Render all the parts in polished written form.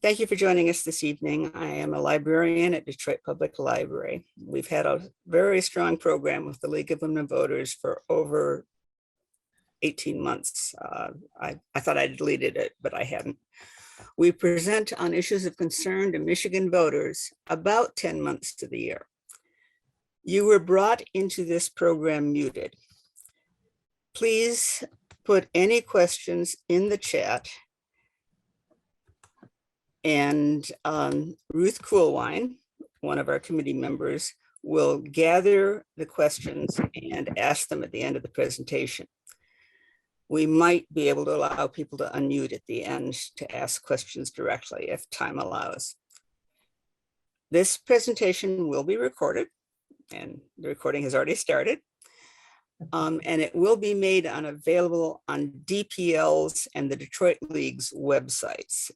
Thank you for joining us this evening. I am a librarian at Detroit Public Library. We've had a very strong program with the League of Women Voters for over 18 months. I thought I deleted it, but I hadn't. We present on issues of concern to Michigan voters about 10 months to the year. You were brought into this program muted. Please put any questions in the chat. And Ruth Coolwine, one of our committee members, will gather the questions and ask them at the end of the presentation. We might be able to allow people to unmute at the end to ask questions directly if time allows. This presentation will be recorded, and the recording has already started. And it will be made available on DPL's and the Detroit League's websites.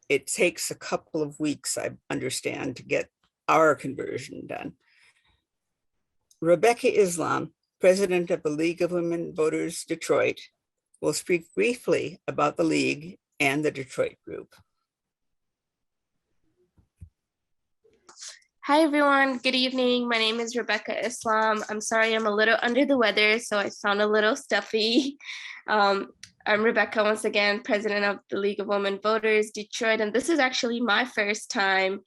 It takes a couple of weeks, I understand, to get our conversion done. Rebecca Islam, president of the League of Women Voters Detroit, will speak briefly about the League and the Detroit group. Hi, everyone. Good evening. My name is Rebecca Islam. I'm sorry I'm a little under the weather, so I sound a little stuffy. I'm Rebecca, once again, president of the League of Women Voters Detroit, and this is actually my first time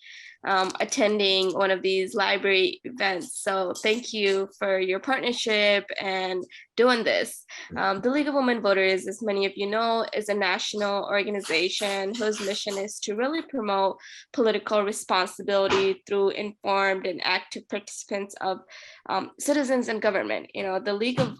attending one of these library events. So thank you for your partnership and doing this. The League of Women Voters, as many of you know, is a national organization whose mission is to really promote political responsibility through informed and active participants of citizens and government. You know, the League of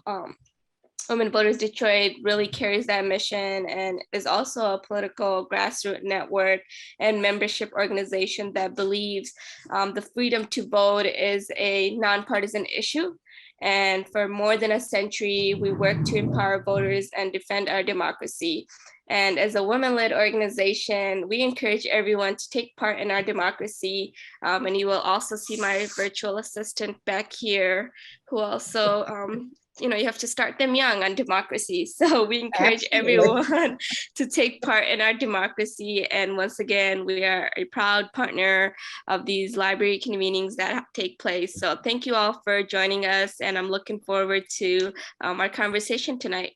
Women Voters Detroit really carries that mission and is also a political grassroots network and membership organization that believes the freedom to vote is a nonpartisan issue. And for more than a century, we work to empower voters and defend our democracy. And as a women-led organization, we encourage everyone to take part in our democracy. And you will also see my virtual assistant back here, who also you know, you have to start them young on democracy. So we encourage everyone to take part in our democracy. And once again, we are a proud partner of these library convenings that take place. So thank you all for joining us. And I'm looking forward to our conversation tonight.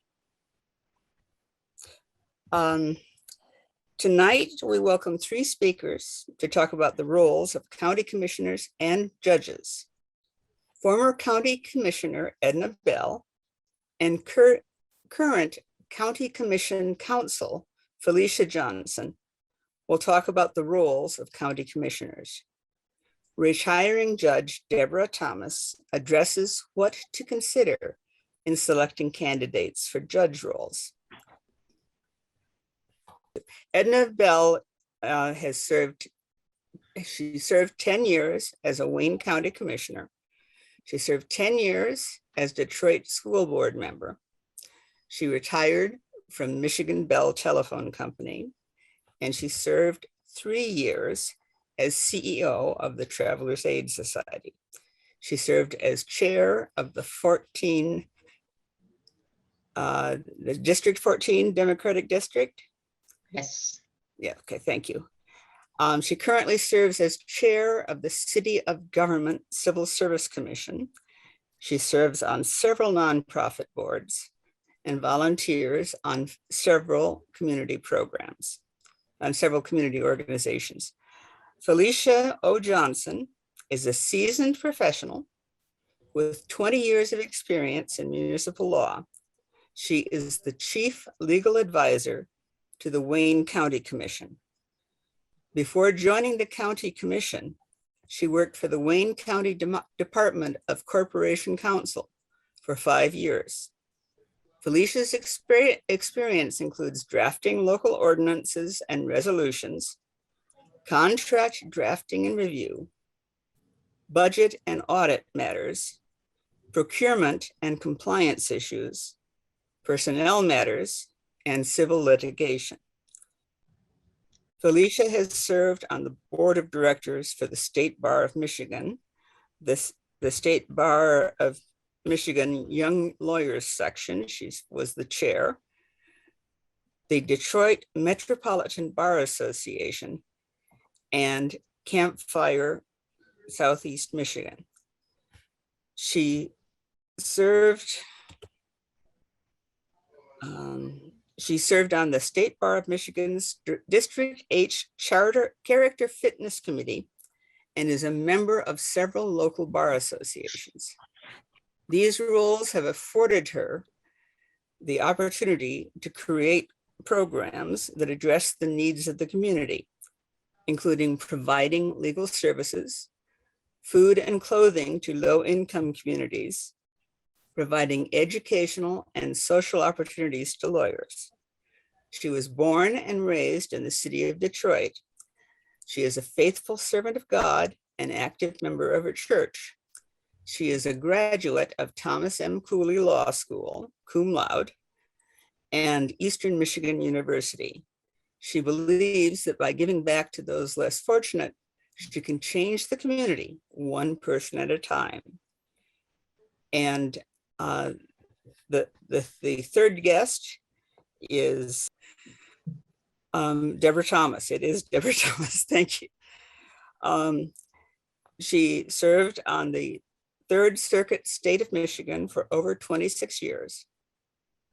Tonight, we welcome 3 speakers to talk about the roles of county commissioners and judges. Former County Commissioner Edna Bell and current County Commission Counsel Felicia Johnson will talk about the roles of county commissioners. Retiring Judge Debora Thomas addresses what to consider in selecting candidates for judge roles. Edna Bell served 10 years as a Wayne County Commissioner. She served 10 years as Detroit School Board member. She retired from Michigan Bell Telephone Company, and she served 3 years as CEO of the Travelers Aid Society. She served as chair of the District 14 Democratic District. Yes. Yeah, okay, thank you. She currently serves as chair of the City of Government Civil Service Commission. She serves on several nonprofit boards and volunteers on several community programs, on several community organizations. Felicia O. Johnson is a seasoned professional with 20 years of experience in municipal law. She is the chief legal advisor to the Wayne County Commission. Before joining the County Commission, she worked for the Wayne County Department of Corporation Counsel for 5 years. Felicia's experience includes drafting local ordinances and resolutions, contract drafting and review, budget and audit matters, procurement and compliance issues, personnel matters, and civil litigation. Felicia has served on the board of directors for the State Bar of Michigan, the State Bar of Michigan Young Lawyers section. She was the chair. the Detroit Metropolitan Bar Association, and Campfire, Southeast Michigan. She served on the State Bar of Michigan's District H Character Fitness Committee and is a member of several local bar associations. These roles have afforded her the opportunity to create programs that address the needs of the community, including providing legal services, food and clothing to low-income communities, providing educational and social opportunities to lawyers. She was born and raised in the city of Detroit. She is a faithful servant of God and active member of her church. She is a graduate of Thomas M. Cooley Law School, cum laude, and Eastern Michigan University. She believes that by giving back to those less fortunate, she can change the community one person at a time. And the third guest is Debora Thomas. It is Debora Thomas. Thank you. She served on the Third Circuit State of Michigan for over 26 years.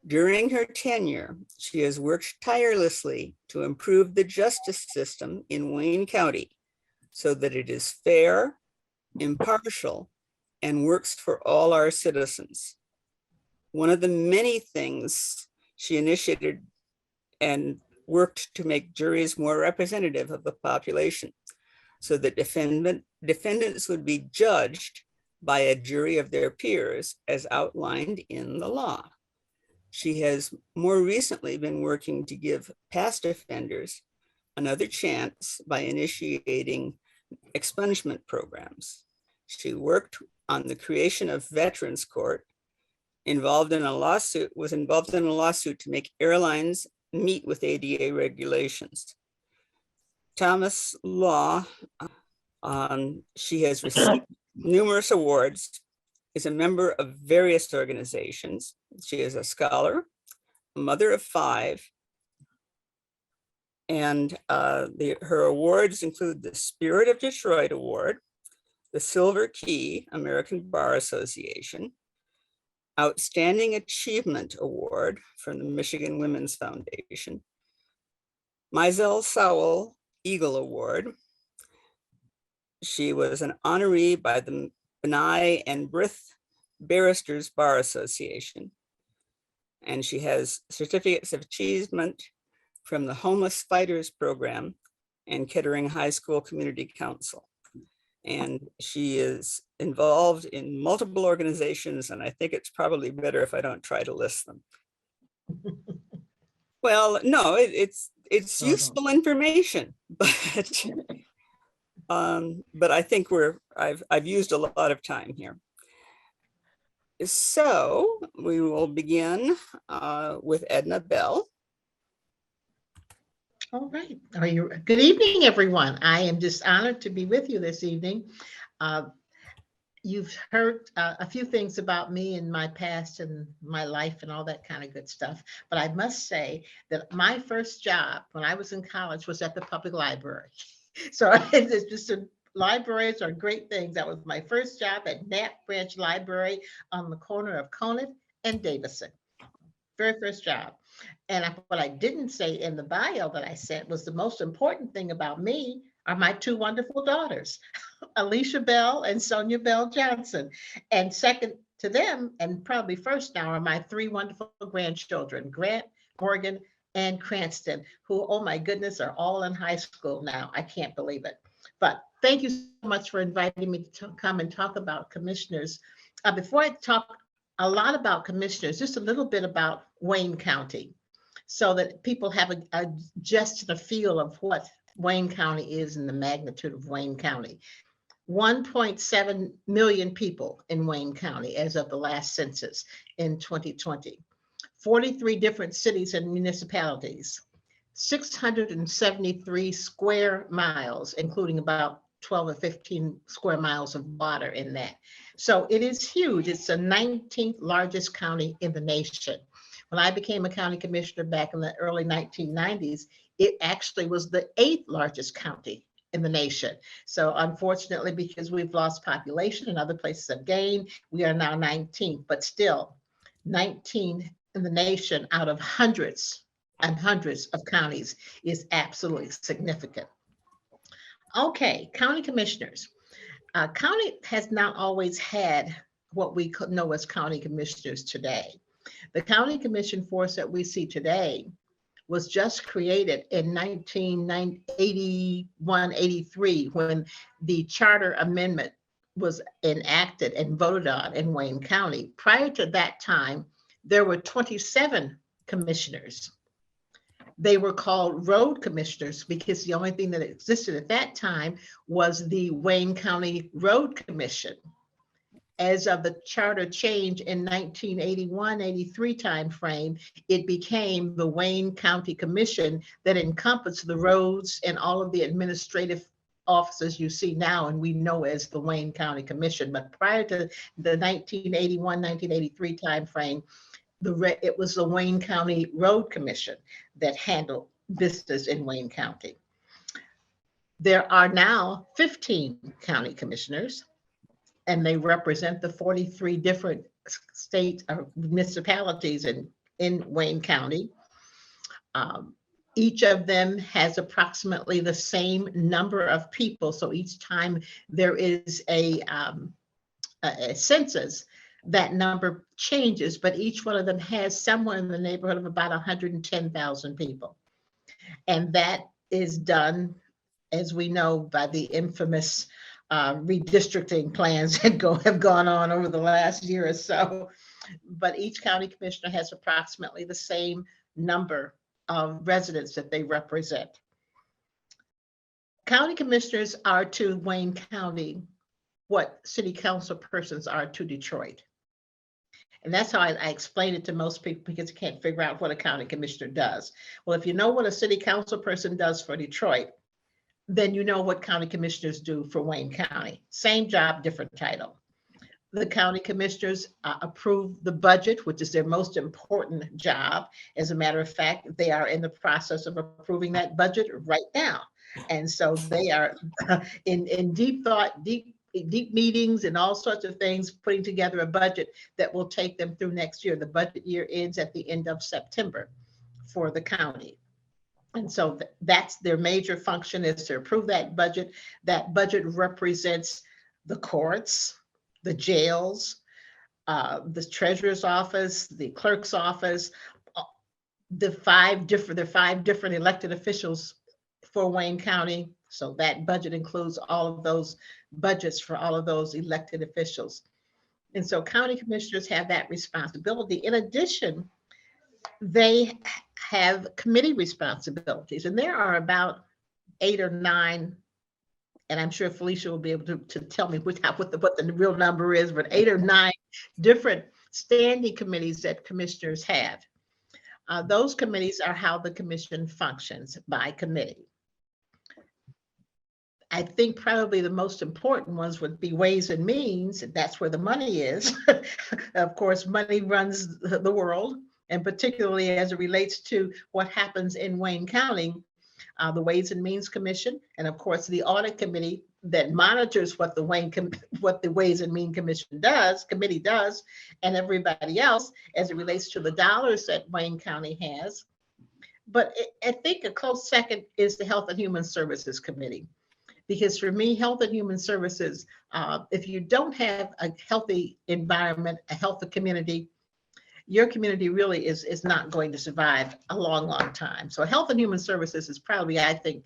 During her tenure, she has worked tirelessly to improve the justice system in Wayne County so that it is fair, impartial, and works for all our citizens. One of the many things she initiated and worked to make juries more representative of the population so that defendants would be judged by a jury of their peers as outlined in the law. She has more recently been working to give past offenders another chance by initiating expungement programs. She worked on the creation of Veterans Court, was involved in a lawsuit to make airlines meet with ADA regulations. Thomas Law, she has received numerous awards, is a member of various organizations. She is a scholar, a mother of 5, and her awards include the Spirit of Detroit Award, the Silver Key American Bar Association, Outstanding Achievement Award from the Michigan Women's Foundation, Mizell Sowell Eagle Award. She was an honoree by the Benai and Brith Barristers Bar Association, and she has certificates of achievement from the Homeless Fighters Program and Kettering High School Community Council. And she is involved in multiple organizations, and I think it's probably better if I don't try to list them. Well, no, it's useful information, but I think I've used a lot of time here. So we will begin with Edna Bell. All right. Good evening, everyone. I am just honored to be with you this evening. You've heard a few things about me and my past and my life and all that kind of good stuff. But I must say that my first job when I was in college was at the public library. So it's just libraries are great things. That was my first job at Knapp Branch Library on the corner of Conant and Davison. Very first job. And what I didn't say in the bio that I sent was the most important thing about me are my 2 wonderful daughters, Alicia Bell and Sonia Bell Johnson. And second to them, and probably first now, are my 3 wonderful grandchildren, Grant, Morgan, and Cranston, who, oh my goodness, are all in high school now. I can't believe it. But thank you so much for inviting me to come and talk about commissioners. Before I talk a lot about commissioners, just a little bit about Wayne County, so that people have just a feel of what Wayne County is and the magnitude of Wayne County. 1.7 million people in Wayne County as of the last census in 2020. 43 different cities and municipalities. 673 square miles, including about 12 or 15 square miles of water in that. So it is huge. It's the 19th largest county in the nation. When I became a county commissioner back in the early 1990s, it actually was the 8th largest county in the nation. So unfortunately, because we've lost population and other places have gained, we are now 19th, but still 19 in the nation out of hundreds and hundreds of counties is absolutely significant. Okay, county commissioners. County has not always had what we could know as county commissioners today. The county commission force that we see today was just created in 1981, 83, when the charter amendment was enacted and voted on in Wayne County. Prior to that time, there were 27 commissioners. They were called road commissioners because the only thing that existed at that time was the Wayne County Road Commission. As of the charter change in 1981, 83 timeframe, it became the Wayne County Commission that encompassed the roads and all of the administrative offices you see now and we know as the Wayne County Commission. But prior to the 1981, 1983 timeframe, it was the Wayne County Road Commission that handled business in Wayne County. There are now 15 county commissioners, and they represent the 43 different state or municipalities in Wayne County. Each of them has approximately the same number of people. So each time there is a census, that number changes, but each one of them has somewhere in the neighborhood of about 110,000 people. And that is done, as we know, by the infamous redistricting plans that have gone on over the last year or so. But each county commissioner has approximately the same number of residents that they represent. County commissioners are to Wayne County what city council persons are to Detroit. And that's how I explain it to most people because you can't figure out what a county commissioner does. Well, if you know what a city council person does for Detroit, then you know what county commissioners do for Wayne County. Same job, different title. The county commissioners approve the budget, which is their most important job. As a matter of fact, they are in the process of approving that budget right now. And so they are in deep thought, deep meetings and all sorts of things, putting together a budget that will take them through next year. The budget year ends at the end of September for the county. And so that's their major function, is to approve that budget. That budget represents the courts, the jails, the treasurer's office, the clerk's office, the five different elected officials for Wayne County. So that budget includes all of those budgets for all of those elected officials. And so county commissioners have that responsibility. In addition, they have committee responsibilities, and there are about 8 or 9, and I'm sure Felicia will be able to tell me what the real number is, but 8 or 9 different standing committees that commissioners have. Those committees are how the commission functions, by committee. I think probably the most important ones would be Ways and Means. That's where the money is. Of course, money runs the world, and particularly as it relates to what happens in Wayne County, the Ways and Means Commission, and of course the Audit Committee that monitors what the Ways and Means Committee does, and everybody else as it relates to the dollars that Wayne County has. But I think a close second is the Health and Human Services Committee. Because for me, health and human services, if you don't have a healthy environment, a healthy community, your community really is not going to survive a long, long time. So health and human services is probably, I think,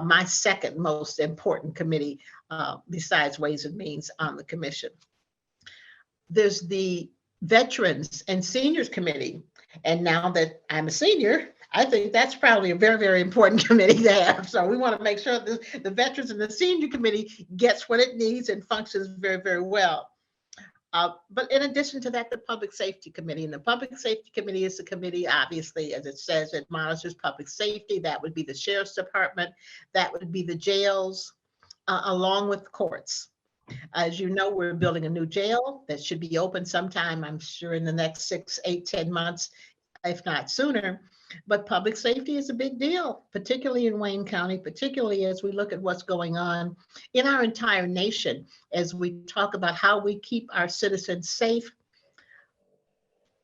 my second most important committee besides Ways and Means on the commission. There's the Veterans and Seniors Committee. And now that I'm a senior, I think that's probably a very, very important committee to have. So we want to make sure that the Veterans and the Senior Committee gets what it needs and functions very, very well. But in addition to that, the Public Safety Committee. And the Public Safety Committee is the committee, obviously, as it says, it monitors public safety. That would be the Sheriff's Department. That would be the jails, along with courts. As you know, we're building a new jail that should be open sometime, I'm sure, in the next 6, 8, 10 months. if not sooner. But public safety is a big deal, particularly in Wayne County, particularly as we look at what's going on in our entire nation, as we talk about how we keep our citizens safe.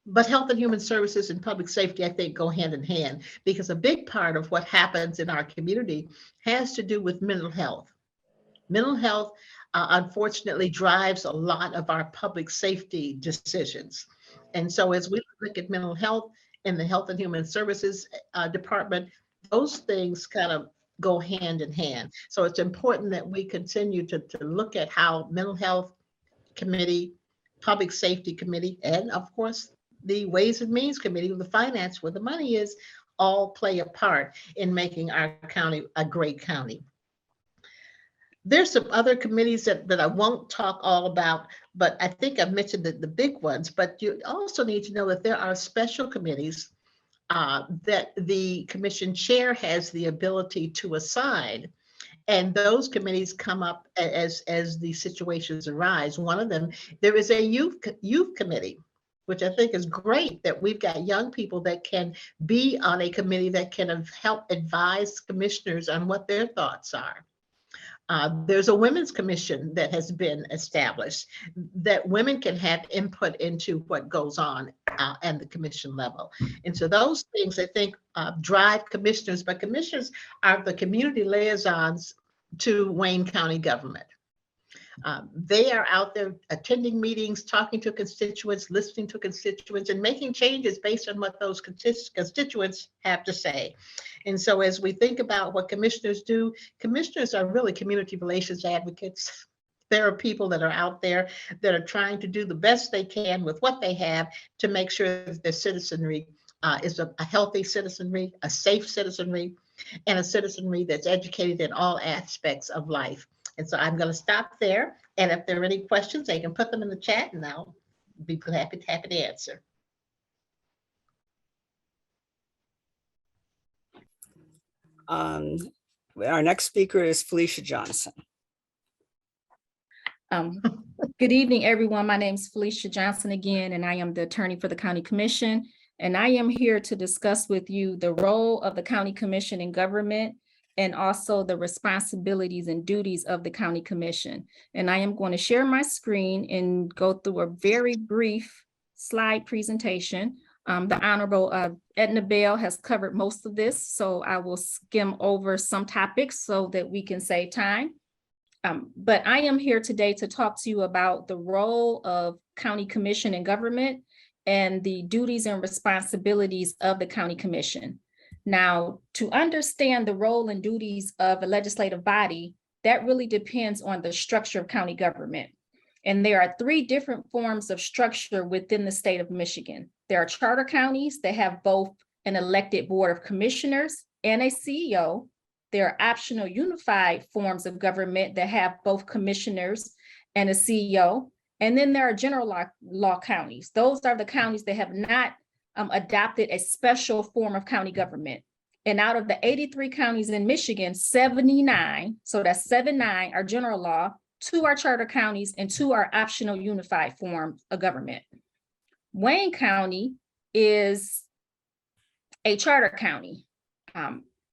But health and human services and public safety, I think, go hand in hand, because a big part of what happens in our community has to do with mental health. Mental health, unfortunately, drives a lot of our public safety decisions. And so as we look at mental health in the Health and Human Services Department, those things kind of go hand in hand. So it's important that we continue to look at how mental health committee, public safety committee, and of course, the Ways and Means Committee, the finance, where the money is, all play a part in making our county a great county. There's some other committees that I won't talk all about, but I think I've mentioned the big ones. But you also need to know that there are special committees that the commission chair has the ability to assign. And those committees come up as the situations arise. One of them, there is a youth committee, which I think is great, that we've got young people that can be on a committee that can help advise commissioners on what their thoughts are. There's a women's commission that has been established that women can have input into what goes on at the commission level. And so those things, I think, drive commissioners, but commissioners are the community liaisons to Wayne County government. They are out there attending meetings, talking to constituents, listening to constituents, and making changes based on what those constituents have to say. And so as we think about what commissioners do, commissioners are really community relations advocates. There are people that are out there that are trying to do the best they can with what they have to make sure that their citizenry is a healthy citizenry, a safe citizenry, and a citizenry that's educated in all aspects of life. And so I'm going to stop there. And if there are any questions, they can put them in the chat and I'll be happy to answer. Our next speaker is Felicia Johnson. Good evening, everyone. My name is Felicia Johnson again, and I am the attorney for the County Commission. And I am here to discuss with you the role of the County Commission in government and also the responsibilities and duties of the County Commission. And I am going to share my screen and go through a very brief slide presentation. The Honorable Edna Bell has covered most of this, so I will skim over some topics so that we can save time. But I am here today to talk to you about the role of County Commission in government and the duties and responsibilities of the County Commission. Now, to understand the role and duties of a legislative body, that really depends on the structure of county government. And there are three different forms of structure within the state of Michigan. There are charter counties that have both an elected board of commissioners and a CEO. There are optional unified forms of government that have both commissioners and a CEO. And then there are general law counties. Those are the counties that have not adopted a special form of county government. And out of the 83 counties in Michigan, 79, so that's 79 are general law, 2 are charter counties, and 2 are optional unified forms of government. Wayne County is a charter county.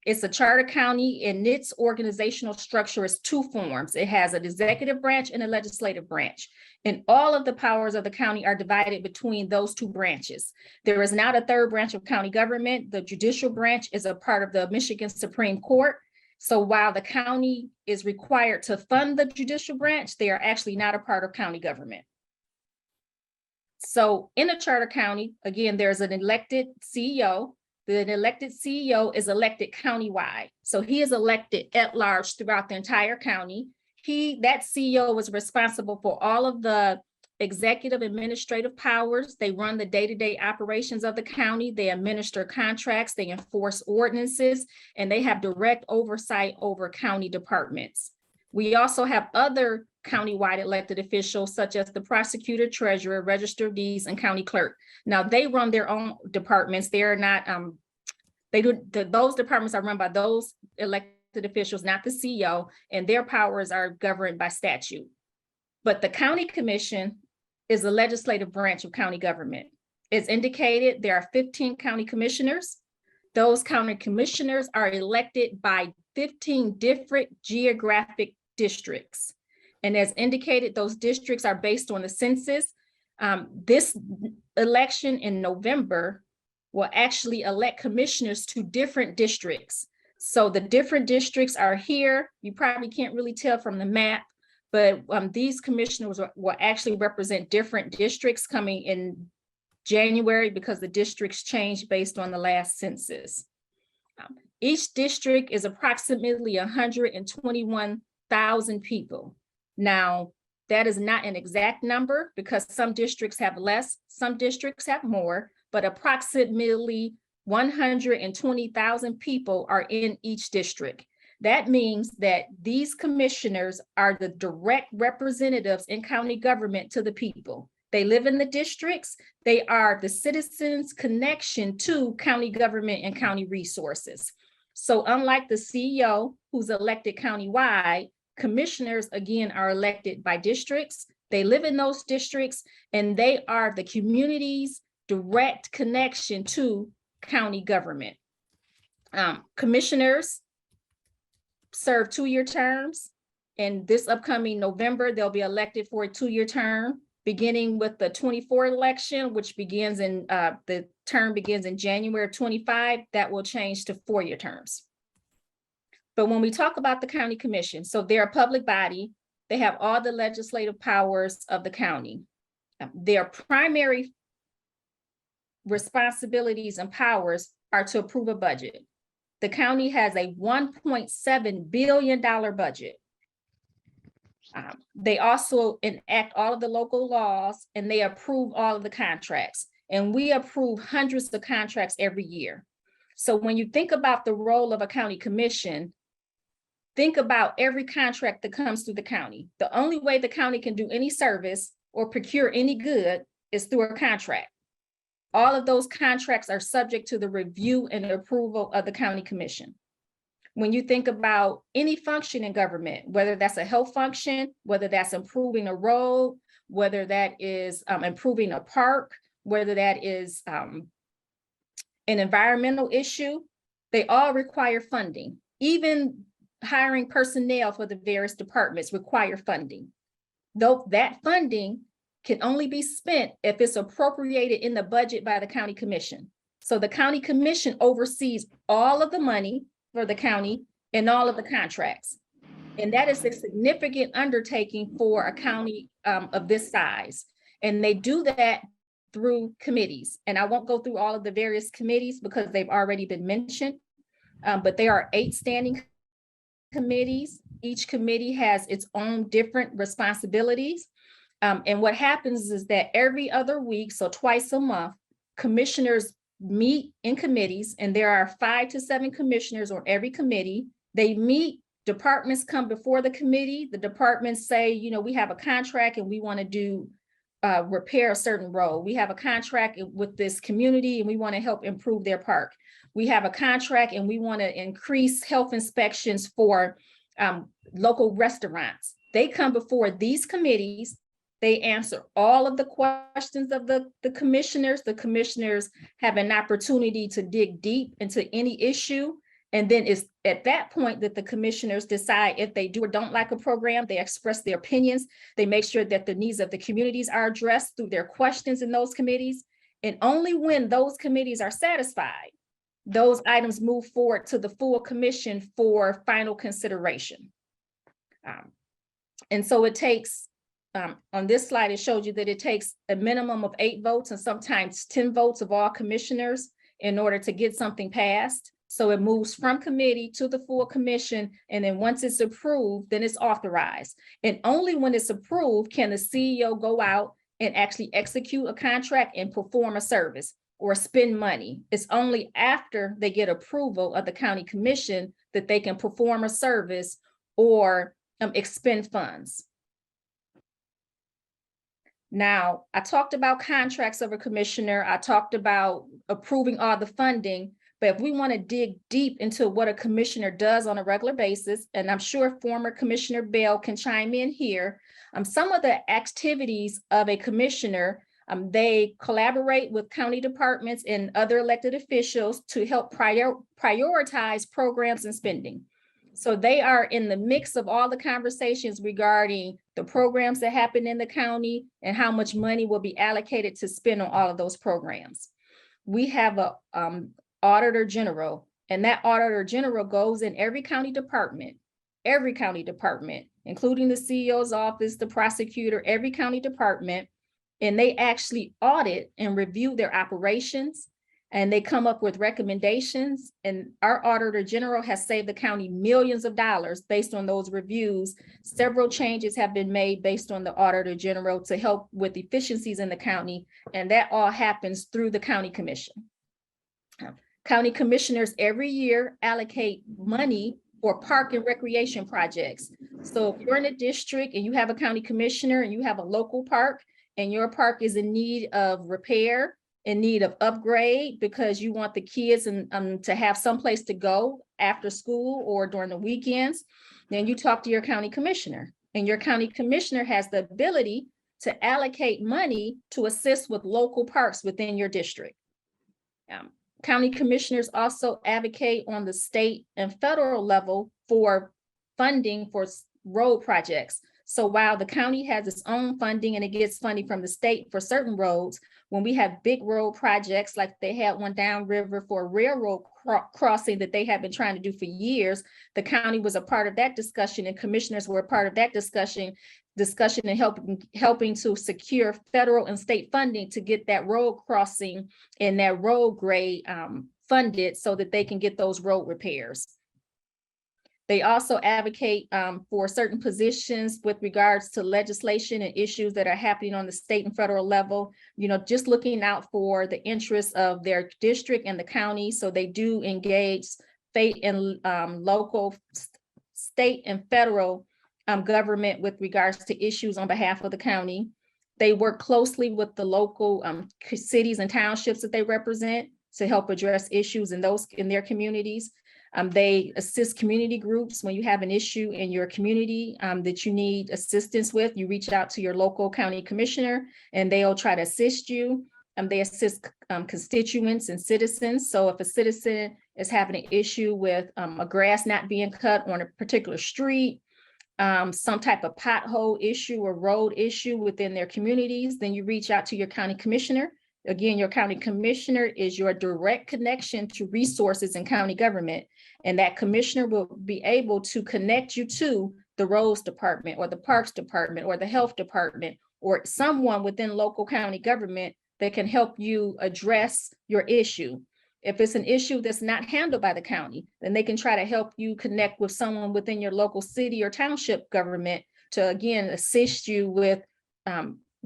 It's a charter county, and its organizational structure is 2 forms. It has an executive branch and a legislative branch. And all of the powers of the county are divided between those 2 branches. There is not a third branch of county government. The judicial branch is a part of the Michigan Supreme Court. So while the county is required to fund the judicial branch, they are actually not a part of county government. So in a charter county, again, there's an elected CEO. The elected CEO is elected countywide. So he is elected at large throughout the entire county. That CEO is responsible for all of the executive administrative powers. They run the day-to-day operations of the county. They administer contracts, they enforce ordinances, and they have direct oversight over county departments. We also have other countywide elected officials such as the prosecutor, treasurer, register of deeds, and county clerk. Now they run their own departments. They are not, those departments are run by those elected officials, not the CEO, and their powers are governed by statute. But the County Commission is the legislative branch of county government. As indicated, there are 15 county commissioners. Those county commissioners are elected by 15 different geographic districts. And as indicated, those districts are based on the census. This election in November will actually elect commissioners to different districts. So the different districts are here. You probably can't really tell from the map, but these commissioners will actually represent different districts coming in January because the districts changed based on the last census. Each district is approximately 121,000 people. Now, that is not an exact number because some districts have less, some districts have more, but approximately 120,000 people are in each district. That means that these commissioners are the direct representatives in county government to the people. They live in the districts. They are the citizens' connection to county government and county resources. So unlike the CEO who's elected countywide, commissioners again are elected by districts. They live in those districts and they are the community's direct connection to county government. Commissioners serve 2-year terms. And this upcoming November, they'll be elected for a 2-year term, beginning with the 24 election, which begins in, the term begins in January of 25, that will change to 4-year terms. But when we talk about the county commission, so they're a public body, they have all the legislative powers of the county. Their primary responsibilities and powers are to approve a budget. The county has a $1.7 billion budget. They also enact all of the local laws and they approve all of the contracts. And we approve hundreds of contracts every year. So when you think about the role of a county commission, think about every contract that comes through the county. The only way the county can do any service or procure any good is through a contract. All of those contracts are subject to the review and approval of the county commission. When you think about any function in government, whether that's a health function, whether that's improving a road, whether that is improving a park, whether that is an environmental issue, they all require funding. Even hiring personnel for the various departments require funding. Though that funding can only be spent if it's appropriated in the budget by the county commission. So the county commission oversees all of the money for the county and all of the contracts. And that is a significant undertaking for a county of this size. And they do that through committees. And I won't go through all of the various committees because they've already been mentioned, but there are 8 standing committees. Each committee has its own different responsibilities. And what happens is that every other week, so twice a month, commissioners meet in committees, and there are 5 to 7 commissioners on every committee. They meet, departments come before the committee. The departments say, you know, we have a contract and we want to do repair a certain road. We have a contract with this community and we want to help improve their park. We have a contract and we want to increase health inspections for local restaurants. They come before these committees. They answer all of the questions of the commissioners. The commissioners have an opportunity to dig deep into any issue. And then it's at that point that the commissioners decide if they do or don't like a program. They express their opinions. They make sure that the needs of the communities are addressed through their questions in those committees. And only when those committees are satisfied, those items move forward to the full commission for final consideration. And so it takes, on this slide, it showed you that it takes a minimum of 8 votes and sometimes 10 votes of all commissioners in order to get something passed. So it moves from committee to the full commission. And then once it's approved, then it's authorized. And only when it's approved can the CEO go out and actually execute a contract and perform a service or spend money. It's only after they get approval of the county commission that they can perform a service or expend funds. Now, I talked about contracts of a commissioner. I talked about approving all the funding. But if we want to dig deep into what a commissioner does on a regular basis, and I'm sure former Commissioner Bell can chime in here, some of the activities of a commissioner They collaborate with county departments and other elected officials to help prioritize programs and spending. So they are in the mix of all the conversations regarding the programs that happen in the county and how much money will be allocated to spend on all of those programs. We have a auditor general, and that auditor general goes in every county department, including the CEO's office, the prosecutor, every county department, and they actually audit and review their operations, and they come up with recommendations. And our auditor general has saved the county millions of dollars based on those reviews. Several changes have been made based on the auditor general to help with efficiencies in the county, and that all happens through the county commission. County commissioners every year allocate money for park and recreation projects. So if you're in a district and you have a county commissioner and you have a local park and your park is in need of repair, in need of upgrade, because you want the kids to have someplace to go after school or during the weekends, then you talk to your county commissioner, and your county commissioner has the ability to allocate money to assist with local parks within your district. County commissioners also advocate on the state and federal level for funding for road projects. So while the county has its own funding and it gets funding from the state for certain roads, when we have big road projects, like they had one downriver for a railroad crossing that they have been trying to do for years, the county was a part of that discussion, and commissioners were a part of that discussion and helping to secure federal and state funding to get that road crossing and that road grade funded so that they can get those road repairs. They also advocate for certain positions with regards to legislation and issues that are happening on the state and federal level, just looking out for the interests of their district and the county. So they do engage state and local, state and federal government with regards to issues on behalf of the county. They work closely with the local cities and townships that they represent to help address issues in their communities. They assist community groups. When you have an issue in your community that you need assistance with, you reach out to your local county commissioner and they'll try to assist you. They assist constituents and citizens. So if a citizen is having an issue with a grass not being cut on a particular street, some type of pothole issue or road issue within their communities, then you reach out to your county commissioner. Again, your county commissioner is your direct connection to resources in county government, and that commissioner will be able to connect you to the roads department or the parks department or the health department or someone within local county government that can help you address your issue. If it's an issue that's not handled by the county, then they can try to help you connect with someone within your local city or township government to, again, assist you with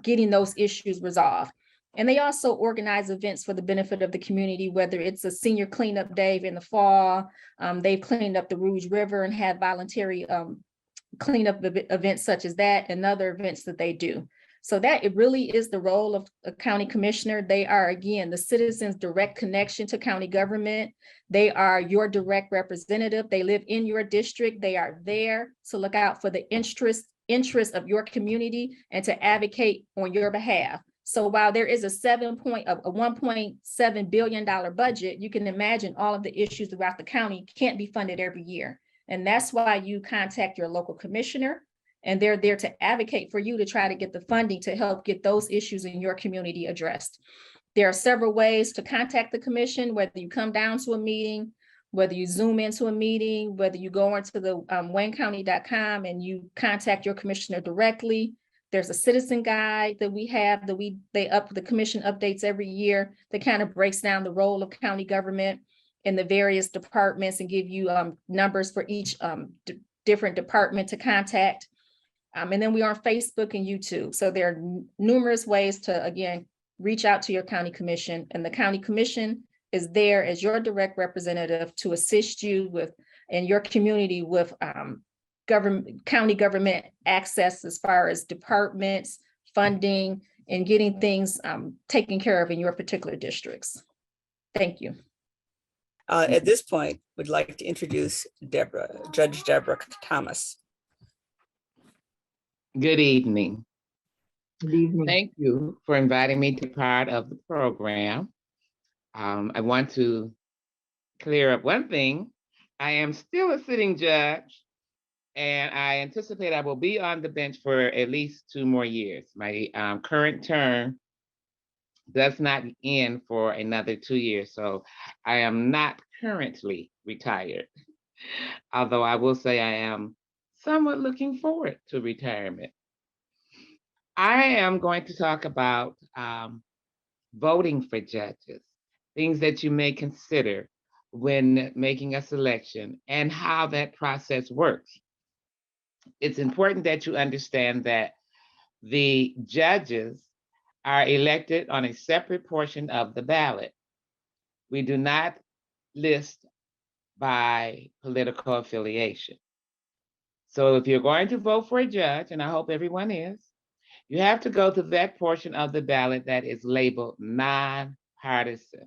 getting those issues resolved. And they also organize events for the benefit of the community, whether it's a senior cleanup day in the fall. They've cleaned up the Rouge River and had voluntary cleanup events such as that and other events that they do. So that it really is the role of a county commissioner. They are, again, the citizens' direct connection to county government. They are your direct representative. They live in your district. They are there to look out for the interests of your community and to advocate on your behalf. So while there is a $1.7 billion budget, you can imagine all of the issues throughout the county can't be funded every year. And that's why you contact your local commissioner, and they're there to advocate for you to try to get the funding to help get those issues in your community addressed. There are several ways to contact the commission, whether you come down to a meeting, whether you Zoom into a meeting, whether you go into the waynecounty.com and you contact your commissioner directly. There's a citizen guide that we have that the commission updates every year that kind of breaks down the role of county government in the various departments and give you numbers for each different department to contact. And then we are on Facebook and YouTube. So there are numerous ways to, again, reach out to your county commission, and the county commission is there as your direct representative to assist you with in your community with county government access as far as departments, funding, and getting things taken care of in your particular districts. Thank you. At this point, we'd like to introduce Judge Debora Thomas. Good evening. Good evening. Thank you for inviting me to part of the program. I want to clear up one thing. I am still a sitting judge, and I anticipate I will be on the bench for at least 2 more years. My current term does not end for another 2 years, so I am not currently retired. Although I will say I am somewhat looking forward to retirement. I am going to talk about voting for judges, things that you may consider when making a selection and how that process works. It's important that you understand that the judges are elected on a separate portion of the ballot. We do not list by political affiliation. So if you're going to vote for a judge, and I hope everyone is, you have to go to that portion of the ballot that is labeled non-partisan.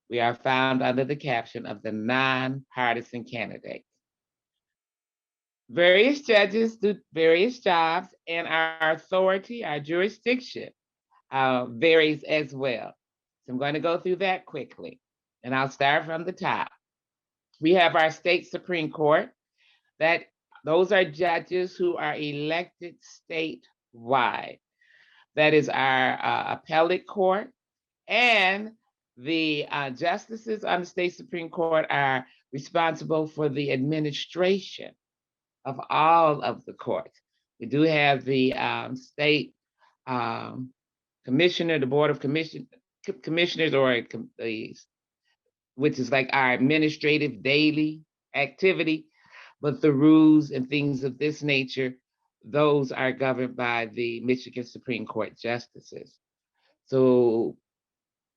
We are found under the caption of the non-partisan candidate. Various judges do various jobs, and our authority, our jurisdiction varies as well. So I'm going to go through that quickly, and I'll start from the top. We have our state Supreme Court. Those are judges who are elected statewide. That is our appellate court, and the justices on the state Supreme Court are responsible for the administration of all of the courts. We do have the state commissioner, the board of commissioners, or which is like our administrative daily activity, but the rules and things of this nature, those are governed by the Michigan Supreme Court justices. So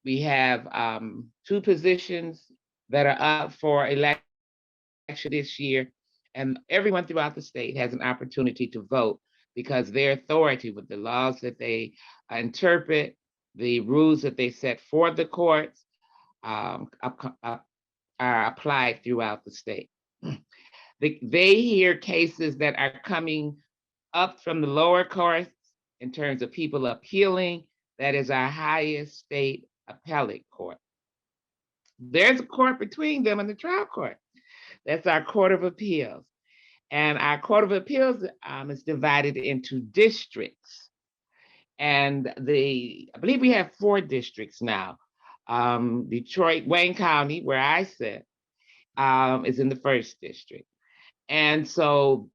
we have 2 positions that are up for election this year, and everyone throughout the state has an opportunity to vote because their authority with the laws that they interpret, the rules that they set for the courts are applied throughout the state. They hear cases that are coming up from the lower courts in terms of people appealing. That is our highest state appellate court. There's a court between them and the trial court. That's our Court of Appeals. And our Court of Appeals is divided into districts. And I believe we have 4 districts now. Detroit, Wayne County, where I sit, is in the 1st district. And so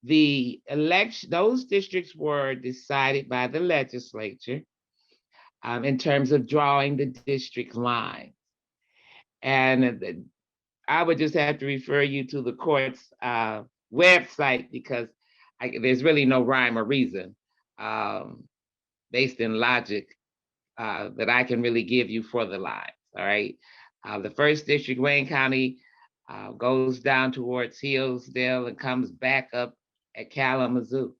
those districts were decided by the legislature in terms of drawing the district line. And I would just have to refer you to the court's website because there's really no rhyme or reason based in logic that I can really give you for the lines, all right? The 1st district, Wayne County, goes down towards Hillsdale and comes back up at Kalamazoo.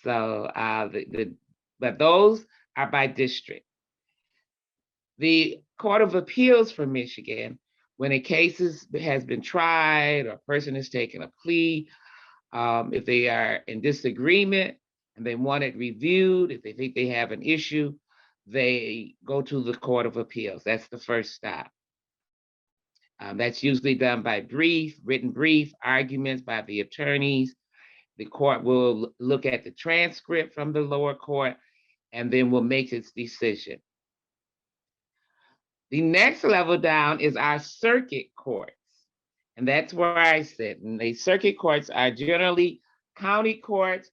So, but those are by district. The Court of Appeals for Michigan, when a case has been tried or a person has taken a plea, if they are in disagreement and they want it reviewed, if they think they have an issue, they go to the Court of Appeals. That's the first stop. That's usually done by written brief, arguments by the attorneys. The court will look at the transcript from the lower court and then will make its decision. The next level down is our circuit courts. And that's where I sit. And the circuit courts are generally county courts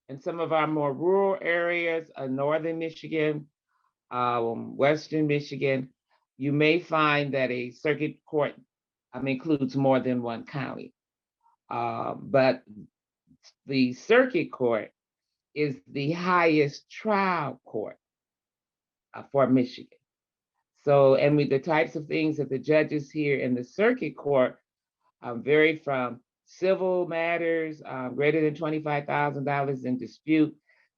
in some of our more rural areas, northern Michigan, western Michigan. You may find that a circuit court includes more than one county. But the circuit court is the highest trial court for Michigan. So, and with the types of things that the judges hear in the circuit court vary from civil matters greater than $25,000 in dispute.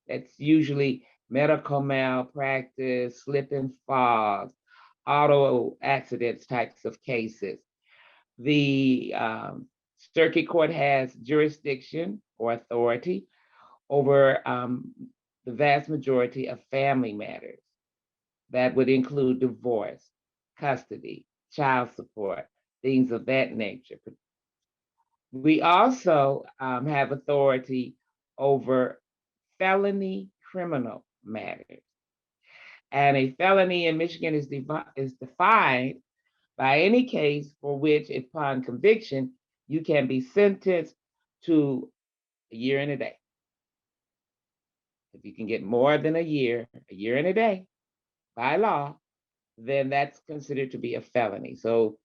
That's usually medical malpractice, slip and fall, auto accidents types of cases. The circuit court has jurisdiction or authority over the vast majority of family matters. That would include divorce, custody, child support, things of that nature. We also have authority over felony criminal matters. And a felony in Michigan is defined by any case for which, upon conviction, you can be sentenced to a year and a day. If you can get more than a year and a day by law, then that's considered to be a felony. So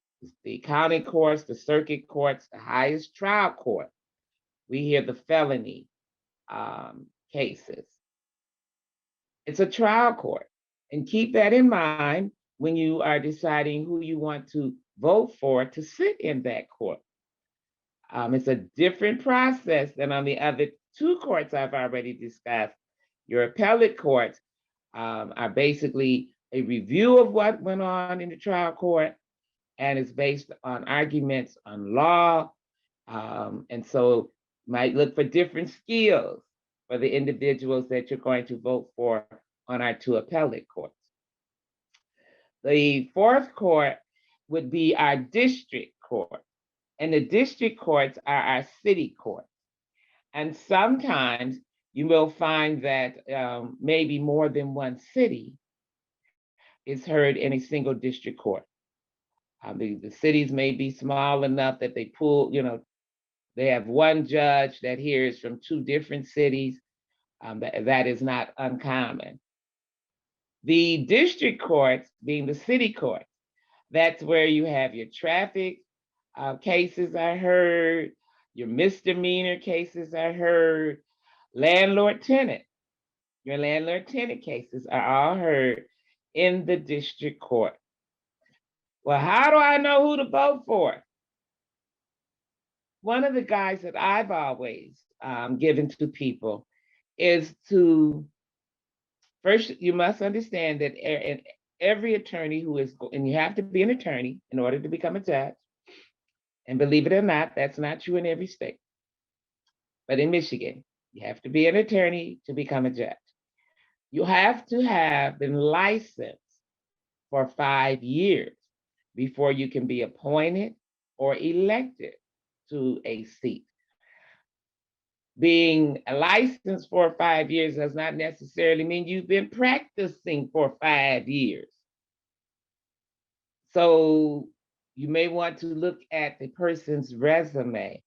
the county courts, the circuit courts, the highest trial court, we hear the felony cases. It's a trial court. And keep that in mind when you are deciding who you want to vote for to sit in that court. It's a different process than on the other two courts I've already discussed. Your appellate courts are basically a review of what went on in the trial court, and it's based on arguments on law. And so might look for different skills for the individuals that you're going to vote for on our two appellate courts. The fourth court would be our district court, and the district courts are our city courts. And sometimes you will find that maybe more than one city is heard in a single district court. The cities may be small enough that they pull, they have one judge that hears from two different cities. That is not uncommon. The district courts, being the city courts, that's where you have your traffic cases are heard, your misdemeanor cases are heard, landlord-tenant. Your landlord-tenant cases are all heard in the district court. Well, how do I know who to vote for? One of the guides that I've always given to people is to, first, you must understand that every attorney who is, and you have to be an attorney in order to become a judge. And believe it or not, that's not true in every state. But in Michigan, you have to be an attorney to become a judge. You have to have been licensed for 5 years before you can be appointed or elected to a seat. Being licensed for 5 years does not necessarily mean you've been practicing for 5 years. So you may want to look at the person's resume,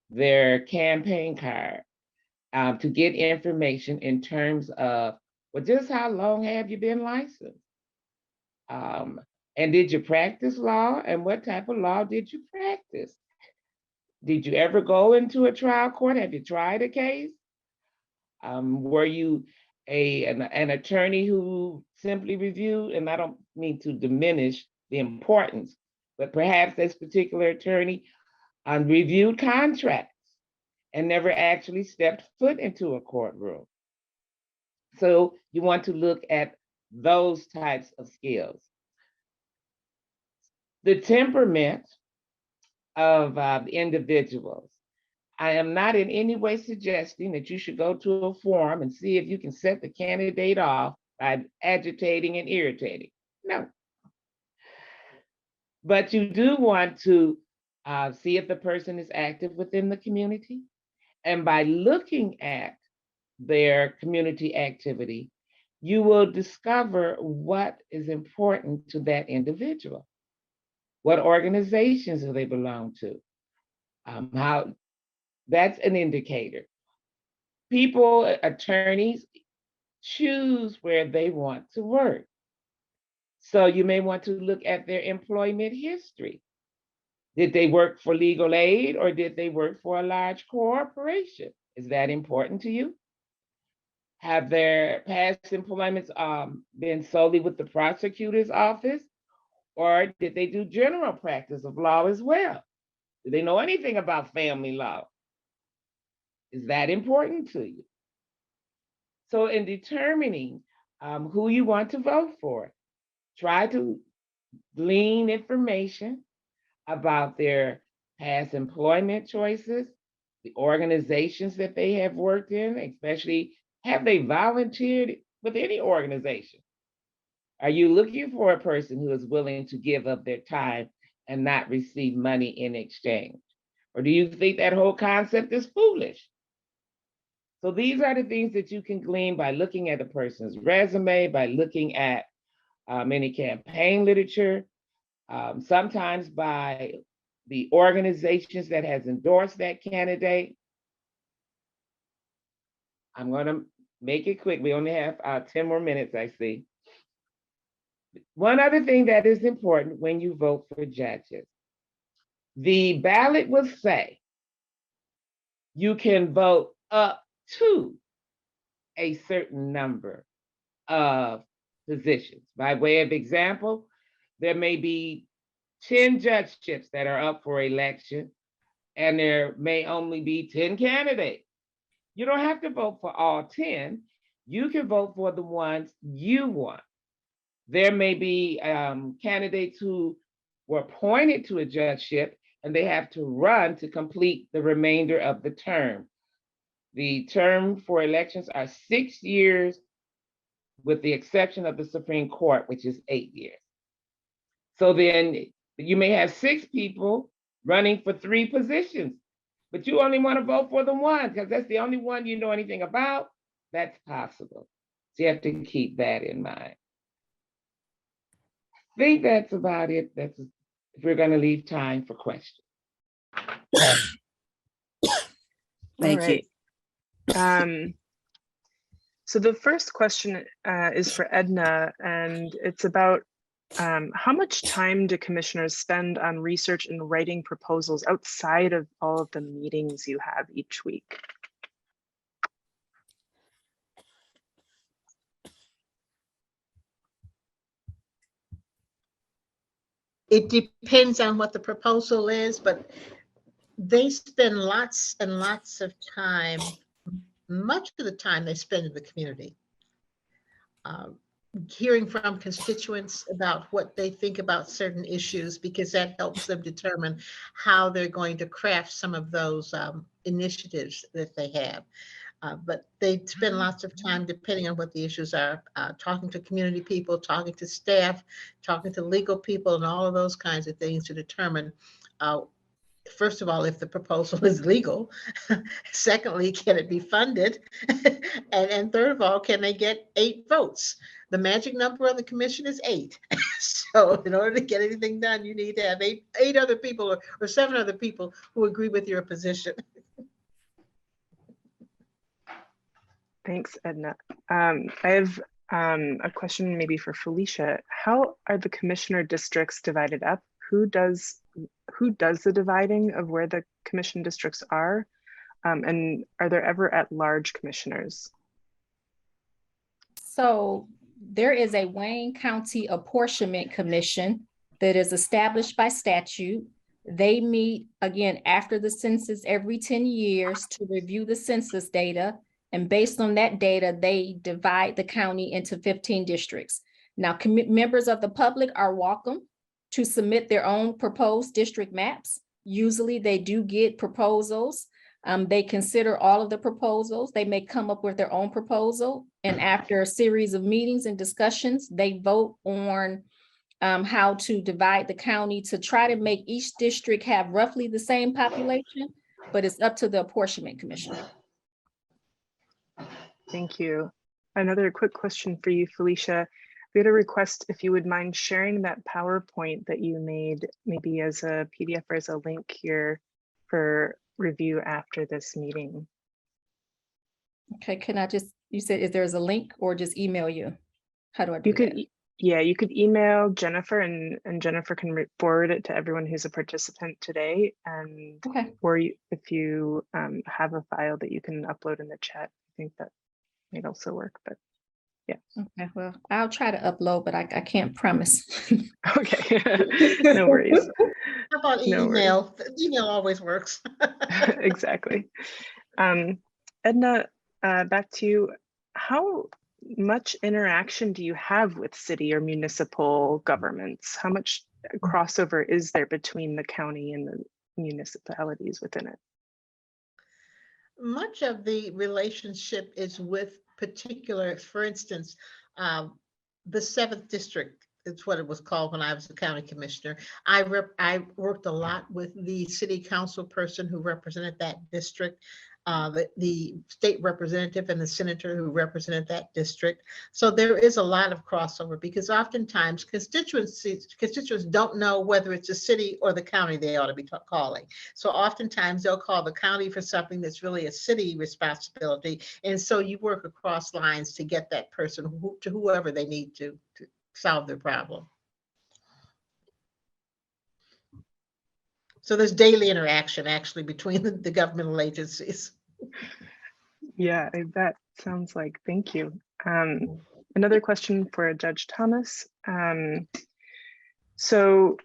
their campaign card, to get information in terms of, well, just how long have you been licensed? And did you practice law? And what type of law did you practice? Did you ever go into a trial court? Have you tried a case? Were you an attorney who simply reviewed, and I don't mean to diminish the importance, but perhaps this particular attorney reviewed contracts and never actually stepped foot into a courtroom. So you want to look at those types of skills. The temperament of individuals. I am not in any way suggesting that you should go to a forum and see if you can set the candidate off by agitating and irritating. No. But you do want to see if the person is active within the community. And by looking at their community activity, you will discover what is important to that individual. What organizations do they belong to? How that's an indicator. People, attorneys, choose where they want to work. So you may want to look at their employment history. Did they work for legal aid or did they work for a large corporation? Is that important to you? Have their past employments been solely with the prosecutor's office, or did they do general practice of law as well? Do they know anything about family law? Is that important to you? So in determining who you want to vote for, try to glean information about their past employment choices, the organizations that they have worked in, especially Have they volunteered with any organization? Are you looking for a person who is willing to give up their time and not receive money in exchange? Or do you think that whole concept is foolish? So these are the things that you can glean by looking at a person's resume, by looking at any campaign literature, sometimes by the organizations that has endorsed that candidate. I'm going to make it quick. We only have 10 more minutes, I see. One other thing that is important when you vote for judges, the ballot will say you can vote up to a certain number of positions. By way of example, there may be 10 judgeships that are up for election, and there may only be 10 candidates. You don't have to vote for all 10. You can vote for the ones you want. There may be candidates who were appointed to a judgeship and they have to run to complete the remainder of the term. The term for elections are 6 years, with the exception of the Supreme Court, which is 8 years. So then you may have 6 people running for 3 positions, but you only want to vote for the one because that's the only one you know anything about. That's possible. So you have to keep that in mind. I think that's about it. That's if we're going to leave time for questions. Thank you. So the first question is for Edna, and it's about how much time do commissioners spend on research and writing proposals outside of all of the meetings you have each week? It depends on what the proposal is, but they spend lots and lots of time. Much of the time they spend in the community, hearing from constituents about what they think about certain issues, because that helps them determine how they're going to craft some of those initiatives that they have. But they spend lots of time, depending on what the issues are, talking to community people, talking to staff, talking to legal people, and all of those kinds of things to determine, first of all, if the proposal is legal. Secondly, can it be funded? and third of all, can they get 8 votes? The magic number on the commission is 8. So in order to get anything done, you need to have 8 other people or 7 other people who agree with your position. Thanks, Edna. I have a question maybe for Felicia. How are the commissioner districts divided up? Who does the dividing of where the commission districts are? And are there ever at-large commissioners? So there is a Wayne County Apportionment Commission that is established by statute. They meet again after the census every 10 years to review the census data. And based on that data, they divide the county into 15 districts. Now, members of the public are welcome to submit their own proposed district maps. Usually they do get proposals. They consider all of the proposals. They may come up with their own proposal. And after a series of meetings and discussions, they vote on how to divide the county to try to make each district have roughly the same population, but it's up to the Apportionment Commission. Thank you. Another quick question for you, Felicia. We had a request if you would mind sharing that PowerPoint that you made, maybe as a PDF or as a link here for review after this meeting. Okay, can I just, you said, is there's a link or just email you? How do I do You could, that? yeah, you could email Jennifer and Jennifer can forward it to everyone who's a participant today. And Okay. or if you have a file that you can upload in the chat, I think that might also work, but yeah. Okay, well, I'll try to upload, but I can't promise. Okay, no worries. How about No email? Email always works. Exactly. Edna, back to you. How much interaction do you have with city or municipal governments? How much crossover is there between the county and the municipalities within it? Much of the relationship is with particular, for instance, the 7th district, it's what it was called when I was the county commissioner. I worked a lot with the city council person who represented that district, the state representative and the senator who represented that district. So there is a lot of crossover because oftentimes constituents don't know whether it's a city or the county they ought to be calling. So oftentimes they'll call the county for something that's really a city responsibility. And so you work across lines to get that person to whoever they need to solve their problem. So there's daily interaction actually between the governmental agencies. Yeah, I bet. Sounds like, thank you. Another question for Judge Thomas. So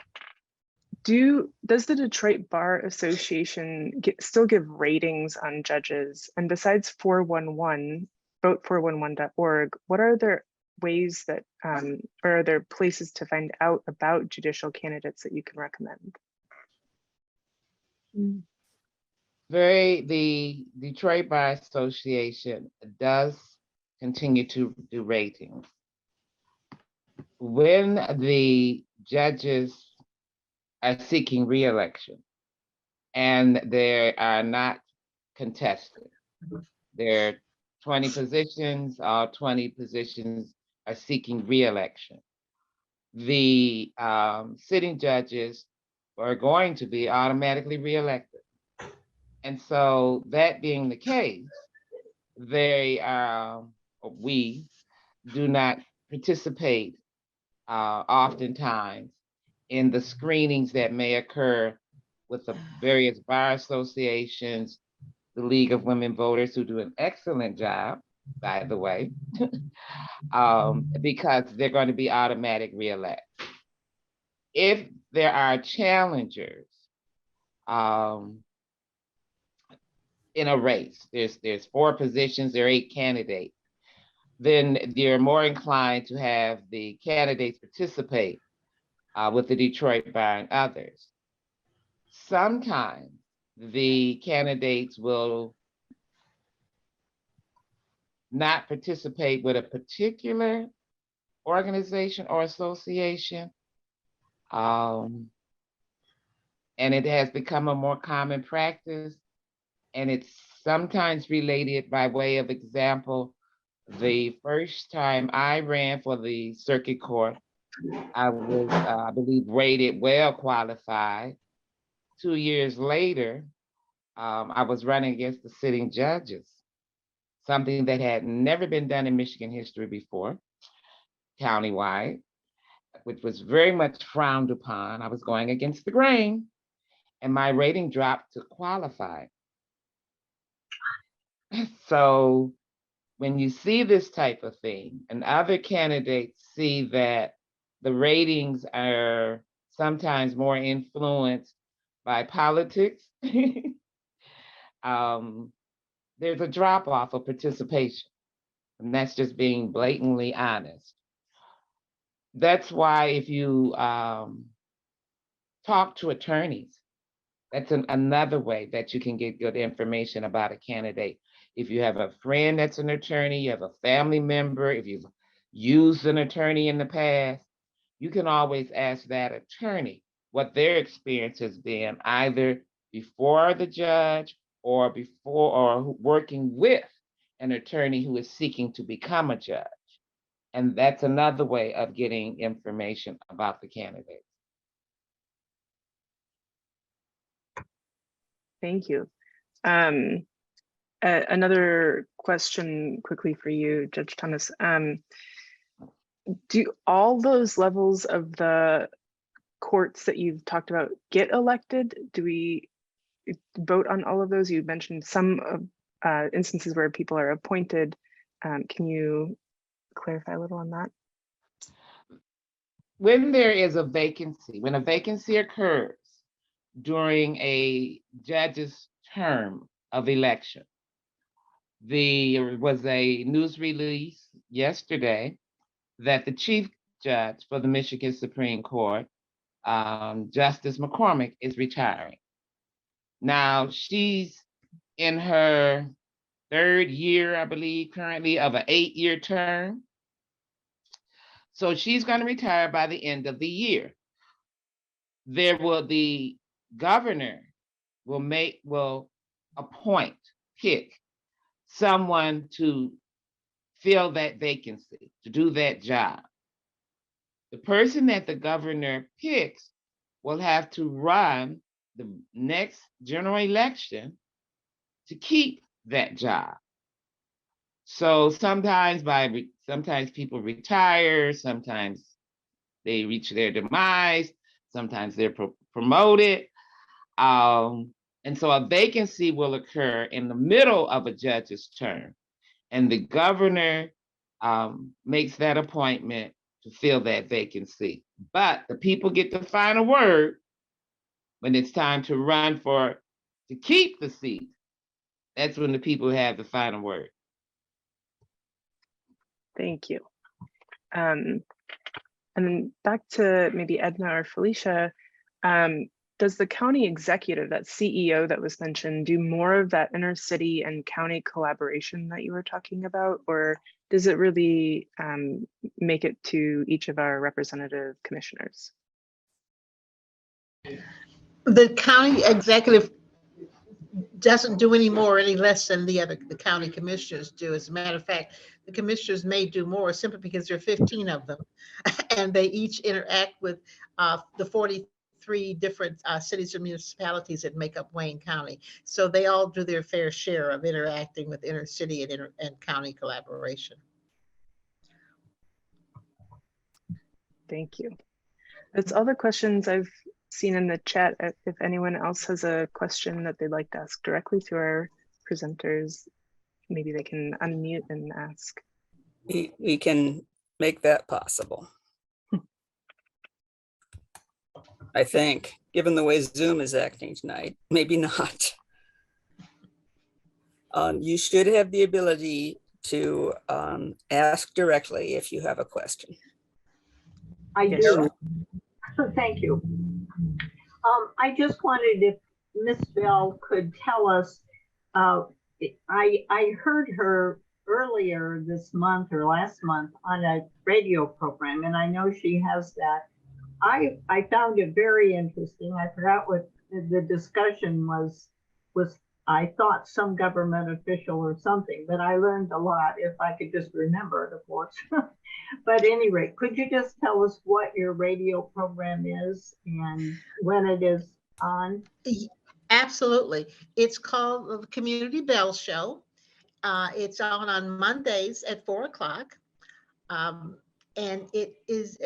does the Detroit Bar Association still give ratings on judges? And besides 411, vote411.org, what are there ways that, or are there places to find out about judicial candidates that you can recommend? The Detroit Bar Association does continue to do ratings. When the judges are seeking re-election and they are not contested, there are 20 positions, all 20 positions are seeking re-election. The sitting judges are going to be automatically re-elected. And so that being the case, we do not participate oftentimes in the screenings that may occur with the various bar associations, the League of Women Voters, who do an excellent job, by the way, because they're going to be automatic re-elect. If there are challengers, in a race, there's 4 positions, there are 8 candidates, then you're more inclined to have the candidates participate with the Detroit Bar and others. Sometimes the candidates will not participate with a particular organization or association, and it has become a more common practice. And it's sometimes related by way of example. The first time I ran for the circuit court, I was, I believe, rated well qualified. 2 years later, I was running against the sitting judges, something that had never been done in Michigan history before, countywide, which was very much frowned upon. I was going against the grain, and my rating dropped to qualified. So when you see this type of thing and other candidates see that the ratings are sometimes more influenced by politics, there's a drop off of participation. And that's just being blatantly honest. That's why if you talk to attorneys, that's another way that you can get good information about a candidate. If you have a friend that's an attorney, you have a family member, if you've used an attorney in the past, you can always ask that attorney what their experience has been, either before the judge or working with an attorney who is seeking to become a judge. And that's another way of getting information about the candidate. Thank you. Another question quickly for you, Judge Thomas. Do all those levels of the courts that you've talked about get elected? Do we vote on all of those? You mentioned some instances where people are appointed. Can you clarify a little on that? When there is a vacancy, when a vacancy occurs during a judge's term of election, there was a news release yesterday that the chief judge for the Michigan Supreme Court, Justice McCormick, is retiring. Now, she's in her third year, I believe, currently of an 8-year term. So she's going to retire by the end of the year. The governor will pick someone to fill that vacancy, to do that job. The person that the governor picks will have to run the next general election to keep that job. So sometimes people retire, sometimes they reach their demise, sometimes they're promoted. And so a vacancy will occur in the middle of a judge's term, and the governor makes that appointment to fill that vacancy. But the people get the final word when it's time to run to keep the seat. That's when the people have the final word. Thank you. And then back to maybe Edna or Felicia, does the county executive, that CEO that was mentioned, do more of that inner city and county collaboration that you were talking about, or does it really make it to each of our representative commissioners? The county executive doesn't do any more, any less than the county commissioners do. As a matter of fact, the commissioners may do more simply because there are 15 of them, and they each interact with the 43 different cities and municipalities that make up Wayne County. So they all do their fair share of interacting with inner city and county collaboration. Thank you. That's all the questions I've seen in the chat. If anyone else has a question that they'd like to ask directly to our presenters, maybe they can unmute and ask. We can make that possible. I think, given the way Zoom is acting tonight, maybe not. You should have the ability to ask directly if you have a question. I do. Thank you. I just wondered if Ms. Bell could tell us, I heard her earlier this month or last month on a radio program, and I know she has that. I found it very interesting. I forgot what the discussion was I thought some government official or something, but I learned a lot if I could just remember it, of course. But anyway, could you just tell us what your radio program is and when it is on? Absolutely. It's called the Community Bell Show. It's on Mondays at 4 o'clock. And it is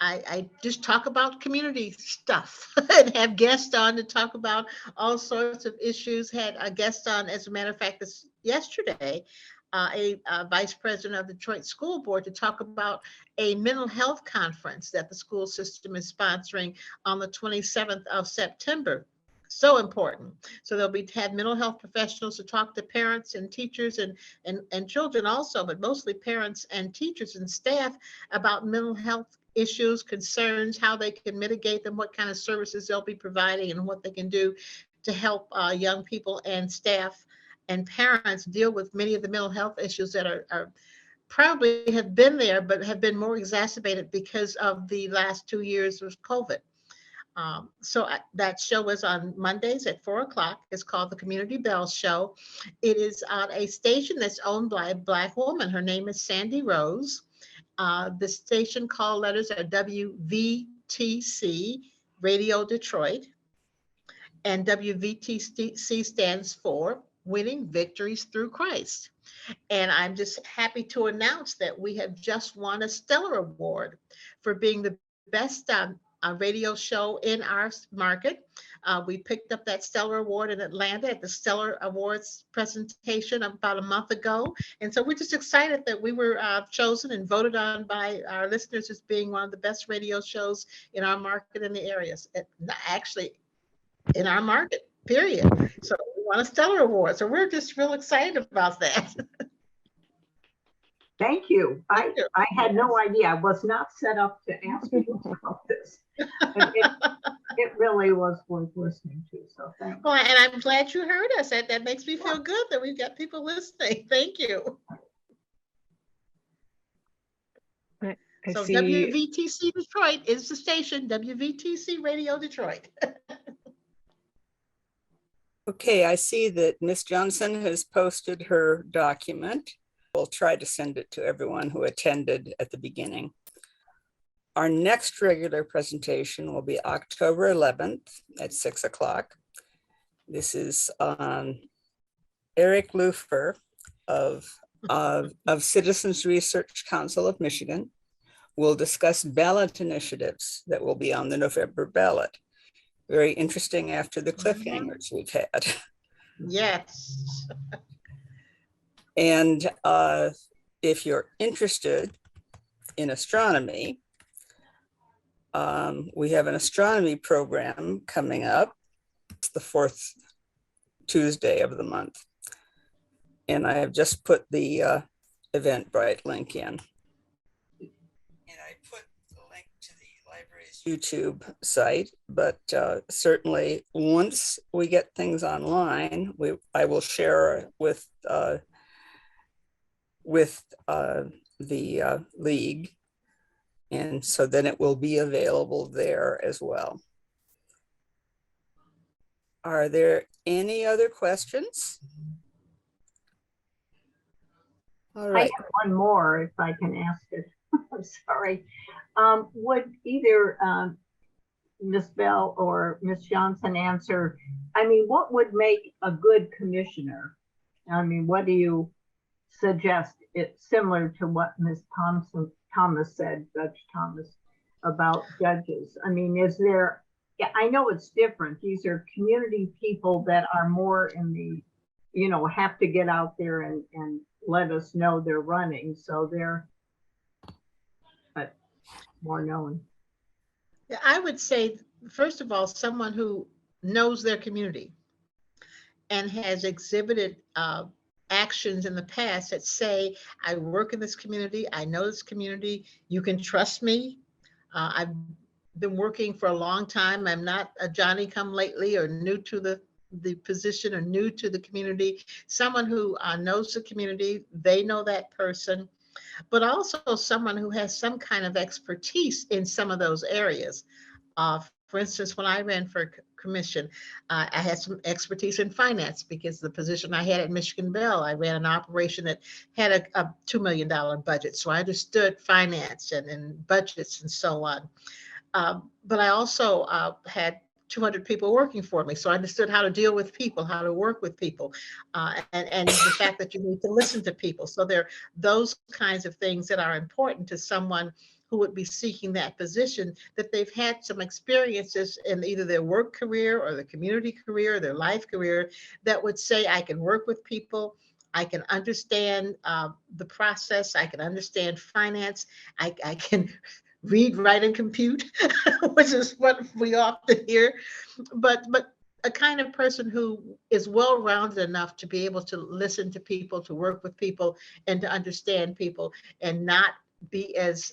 I just talk about community stuff and have guests on to talk about all sorts of issues. Had a guest on, as a matter of fact, yesterday, a vice president of the Detroit School Board, to talk about a mental health conference that the school system is sponsoring on the 27th of September. So important. So they'll have mental health professionals to talk to parents and teachers and children also, but mostly parents and teachers and staff about mental health issues, concerns, how they can mitigate them, what kind of services they'll be providing, and what they can do to help young people and staff and parents deal with many of the mental health issues that are probably have been there, but have been more exacerbated because of the last 2 years of COVID. So that show is on Mondays at 4 o'clock. It's called the Community Bell Show. It is on a station that's owned by a Black woman. Her name is Sandy Rose. The station call letters are WVTC, Radio Detroit. And WVTC stands for Winning Victories Through Christ. And I'm just happy to announce that we have just won a Stellar Award for being the best radio show in our market. We picked up that Stellar Award in Atlanta at the Stellar Awards presentation about a month ago. And so we're just excited that we were chosen and voted on by our listeners as being one of the best radio shows in our market in the areas. Actually, in our market, period. So, won a Stellar Award. So we're just real excited about that. Thank you. I had no idea. I was not set up to ask you about this. It really was worth listening to. So thank you. Well, and I'm glad you heard us. That makes me feel good that we've got people listening. Thank you. I So see. WVTC Detroit is the station, WVTC Radio Detroit. Okay, I see that Ms. Johnson has posted her document. We'll try to send it to everyone who attended at the beginning. Our next regular presentation will be October 11th at 6 o'clock. This is Eric Lufer of Citizens Research Council of Michigan. We'll discuss ballot initiatives that will be on the November ballot. Very interesting after the cliffhangers we've had. Yes. And if you're interested in astronomy, we have an astronomy program coming up. It's the 4th Tuesday of the month. And I have just put the Eventbrite link in. And I put the link to the library's YouTube site, but certainly once we get things online, I will share with the league. And so then it will be available there as well. Are there any other questions? All right. I have one more if I can ask it. I'm sorry. Would either Ms. Bell or Ms. Johnson answer, I mean, what would make a good commissioner? I mean, what do you suggest? It's similar to what Ms. Thomas said, Judge Thomas, about judges. I mean, is there, I know it's different. These are community people that are more in the, you know, have to get out there and let us know they're running. So they're more known. Yeah, I would say, first of all, someone who knows their community and has exhibited actions in the past that say, I work in this community, I know this community, you can trust me. I've been working for a long time. I'm not a Johnny come lately or new to the position or new to the community. Someone who knows the community, they know that person, but also someone who has some kind of expertise in some of those areas. For instance, when I ran for commission, I had some expertise in finance because the position I had at Michigan Bell, I ran an operation that had a $2 million budget. So I understood finance and budgets and so on. But I also had 200 people working for me. So I understood how to deal with people, how to work with people, and the fact that you need to listen to people. So there are those kinds of things that are important to someone who would be seeking that position, that they've had some experiences in either their work career or their community career, or their life career, that would say, I can work with people, I can understand the process, I can understand finance, I can read, write, and compute, which is what we often hear, but a kind of person who is well-rounded enough to be able to listen to people, to work with people, and to understand people, and not be as,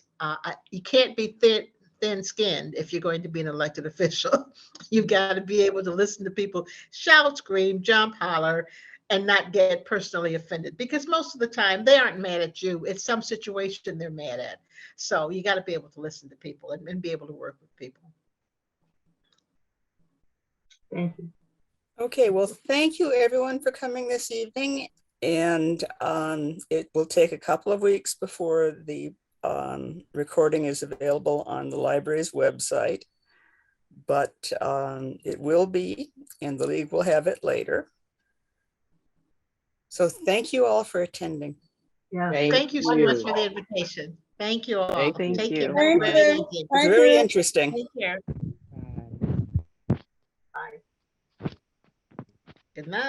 you can't be thin-skinned if you're going to be an elected official. You've got to be able to listen to people shout, scream, jump, holler, and not get personally offended, because most of the time they aren't mad at you. It's some situation they're mad at. So you got to be able to listen to people and be able to work with people. Thank you. Okay, well, thank you everyone for coming this evening. And it will take a couple of weeks before the recording is available on the library's website, but it will be, and the league will have it later. So thank you all for attending. Yeah. Thank you so much for the invitation. Thank you all. Thank Take you. care. Thank Have a you. good evening. It's very interesting. Take care. Bye. Good night.